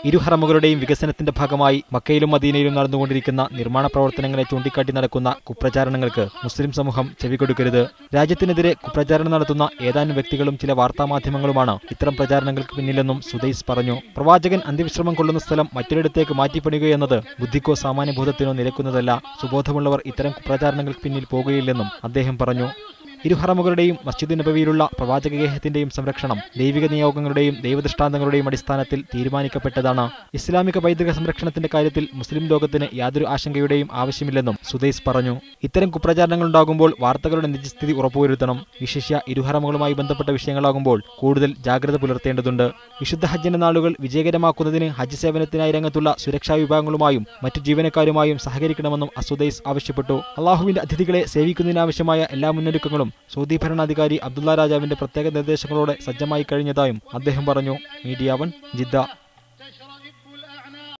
ഇരു ഹറമുകളുടെയും വികസനത്തിന്റെ ഭാഗമായി മക്കയിലും മദീനയിലും നടന്നുകൊണ്ടിരിക്കുന്ന നിർമ്മാണ പ്രവർത്തനങ്ങളെ ചൂണ്ടിക്കാട്ടി നടക്കുന്ന കുപ്രചാരണങ്ങൾക്ക് മുസ്ലിം സമൂഹം ചെവികൊടുക്കരുത്. രാജ്യത്തിനെതിരെ കുപ്രചാരണം നടത്തുന്ന ഏതാനും വ്യക്തികളും ചില വാർത്താമാധ്യമങ്ങളുമാണ് ഇത്തരം പ്രചാരണങ്ങൾക്ക് പിന്നിലെന്നും സുദൈസ് പറഞ്ഞു. പ്രവാചകൻ അന്ത്യവിശ്രമം കൊള്ളുന്ന സ്ഥലം മറ്റൊരിടത്തേക്ക് മാറ്റിപ്പണിയുകയെന്നത് ബുദ്ധിക്കോ സാമാന്യബോധത്തിനോ നിരക്കുന്നതല്ല. സുബോധമുള്ളവർ ഇത്തരം കുപ്രചാരണങ്ങൾക്ക് പിന്നിൽ പോകുകയില്ലെന്നും അദ്ദേഹം പറഞ്ഞു. ഇരു ഹറമുകളുടെയും മസ്ജിദ് നബവിയിലുള്ള പ്രവാചകഗേഹത്തിന്റെയും സംരക്ഷണം ദൈവിക നിയോഗങ്ങളുടെയും ദൈവദൃഷ്ടാന്തങ്ങളുടെയും അടിസ്ഥാനത്തിൽ തീരുമാനിക്കപ്പെട്ടതാണ്. ഇസ്ലാമിക പൈതൃക സംരക്ഷണത്തിന്റെ കാര്യത്തിൽ മുസ്ലിം ലോകത്തിന് യാതൊരു ആശങ്കയുടെയും ആവശ്യമില്ലെന്നും സുദൈസ് പറഞ്ഞു. ഇത്തരം കുപ്രചാരണങ്ങളുണ്ടാകുമ്പോൾ വാർത്തകളുടെ നിജസ്ഥിതി ഉറപ്പുവരുത്തണം. വിശേഷ്യ ഇരുഹറമുകളുമായി ബന്ധപ്പെട്ട വിഷയങ്ങളാകുമ്പോൾ കൂടുതൽ ജാഗ്രത പുലർത്തേണ്ടതുണ്ട്. വിശുദ്ധ ഹജ്ജിന്റെ നാളുകൾ വിജയകരമാക്കുന്നതിന് ഹജ്ജ് സേവനത്തിനായി രംഗത്തുള്ള സുരക്ഷാ വിഭാഗങ്ങളുമായും മറ്റു ജീവനക്കാരുമായും സഹകരിക്കണമെന്നും അസുദൈസ് ആവശ്യപ്പെട്ടു. അള്ളാഹുവിന്റെ അതിഥികളെ സേവിക്കുന്നതിനാവശ്യമായ എല്ലാ മുന്നൊരുക്കങ്ങളും സൗദി ഭരണാധികാരി അബ്ദുള്ള രാജാവിന്റെ പ്രത്യേക നിർദ്ദേശങ്ങളോടെ സജ്ജമായി കഴിഞ്ഞതായും അദ്ദേഹം പറഞ്ഞു. Media 1 Jeddah.